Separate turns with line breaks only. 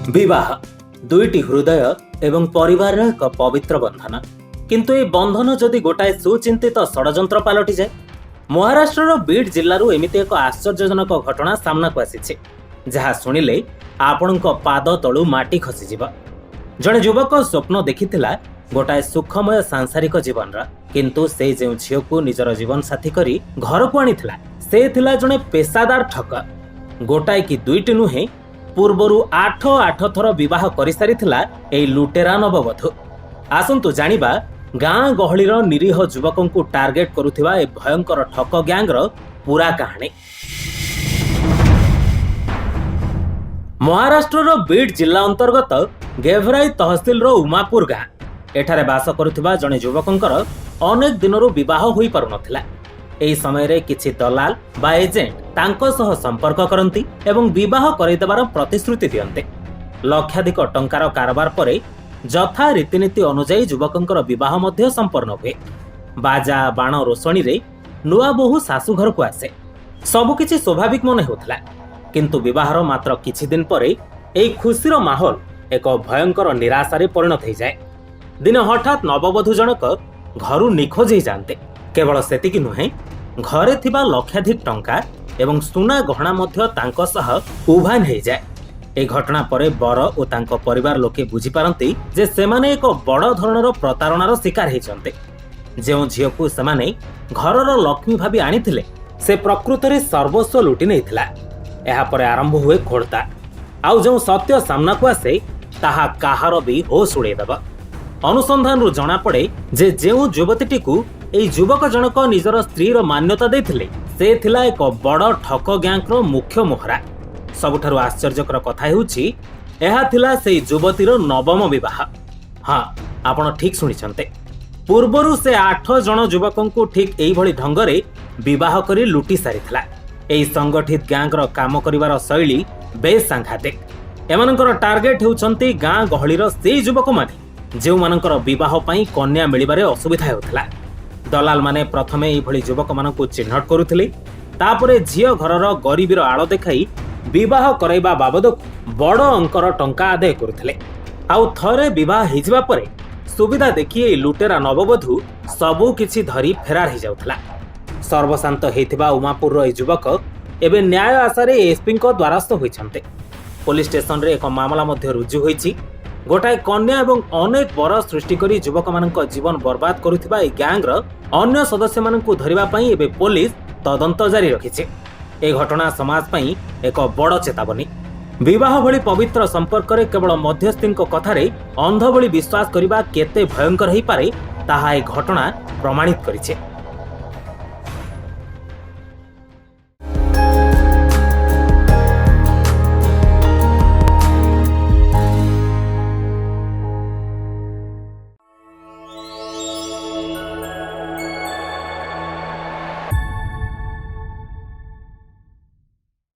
विवाह दुईटी हृदय एवं परिवार एक पवित्र बंधन किंतु ए बंधन जदि गोटाए सुचिंतित षड़यंत्र पलटि जाए। महाराष्ट्र बीड जिल्लारू एमिति एक आश्चर्यजनक घटना सामना को आसी जहाँ शुणिले आपणक पाद तलू माटी खसीजिब। जड़े युवक स्वप्न देखिथिला गोटाए सुखमय सांसारिक जीवन किंतु से जो झील को निजर जीवन साथी करी घर को आनीथिला से थिला जड़े पेशादार ठक। गोटाए कि दुईटी नुहे पूर्वरु 8 थर विवाह कर सारिथिला एई लुटेरा नववधू। आसंतु जानिबा गाँ गहलीर निरीह युवकों को टार्गेट करुथिबा ए भयंकर ठक गैंगर पूरा कहानी। महाराष्ट्र बीड जिला अंतर्गत गेवराई तहसिल उमापुर गाँ एठारे बास करुथिबा जणे युवकंकर अनेक दिनरू विवाह होई पारु नथिला। एही समय रे किछि दलाल बा एजेंट तांको सह संपर्क करंती एवं विवाह करैदेबार प्रतिश्रुति दियन्ते। लक्षाधिक टंकार कारबार परे जथा रीतिनीति अनुसार युवकंकर विवाह मध्य संपन्न हुए। बाजा बाण रोषणी रे नुआ बोहू शाशु घर को आसे। सबुकिछि स्वाभाविक मन हेउथला किंतु विवाहर मात्र किछि दिन परे एही खुशीर माहौल एक भयंकर निराशारे परिणत हो जाए। दिन हठात नववधू जनक घरु निखोज हो जाते। केवल सेतिकी नुहे घरे थिबा लक्षाधिक टंका एवं सुना गहना मध्य तांको सह उभान हो जाए। ए घटना परे बर और तांको परिवार लोके बुझी पारंती जे सेमाने एक बड़ धरणर प्रतारणार शिकार होइचंते। जेउ झियो को सेमाने घरर लक्ष्मी भाबी आनिथिले से प्रकृत रे सर्वस्व लुटि नैथिला। एहा परे आरंभ हुए खोड़ता। आउ जो सत्य सामना को आसे ताहा काहार भी होश उड़े देबा। अनुसंधान रु जना पड़े जे जेउ युवतीटी को एई युवक जनक निजर स्त्रीर मान्यता देथिले से थिला एक बड़ ठक गैंगर मुख्य मोहरा। सबुठारु आश्चर्यकर कथा हेउछि एहा थिला सेई युवतीर नवम विवाह। हाँ, आपण ठीक सुनिछन्ते। पूर्वरु से 8 जण युवकों को ठीक एई भली ढंगरे विवाह करी लुटी सारिथिला। एई संगठित गैंगर काम करिवार शैली बेस सांघातिक। एमानकर टार्गेट हेउछन्ती गाँ गहलीर सेई युवक माने जेउ मानकर विवाह पई कन्या मिलिबारे असुविधा हेउथला। दलाल माने प्रथमे एई भली युवक मानकु चिन्हट करुथिले, तापरे झियो घरर गरीबीर आड़ देखाई विवाह कराइबा बाबद बड़ अंकर टंका आदाय करुथिले। आउ थरे विवाह हेजिबा परे सुविधा देखि एई लुटेरा नववधू सबु किछि धरी फेरार हो जाउथला। सर्वशांत हेइथिबा उमापुर एई युवक एबे न्याय आशारे एसपी को द्वारस्थ होइछन्ते। पुलिस स्टेशन रे एक मामला मध्य रुजु होइछि। गोटाए कन्या एवं अनेक बर सृष्टि करी युवक मानक जीवन बर्बाद करुथिबा एई गैंगर अन्य सदस्य मानकु धरिबा पई एबे पुलिस तदंत जारी रखिছে। ए घटना समाज पई एक बड़ चेतावनी। विवाह भली पवित्र संपर्क रे केवल मध्यस्थी कथारे अंध भली विश्वास करिबा केते भयंकर होई पारे ताहा ए घटना प्रमाणित करिছে।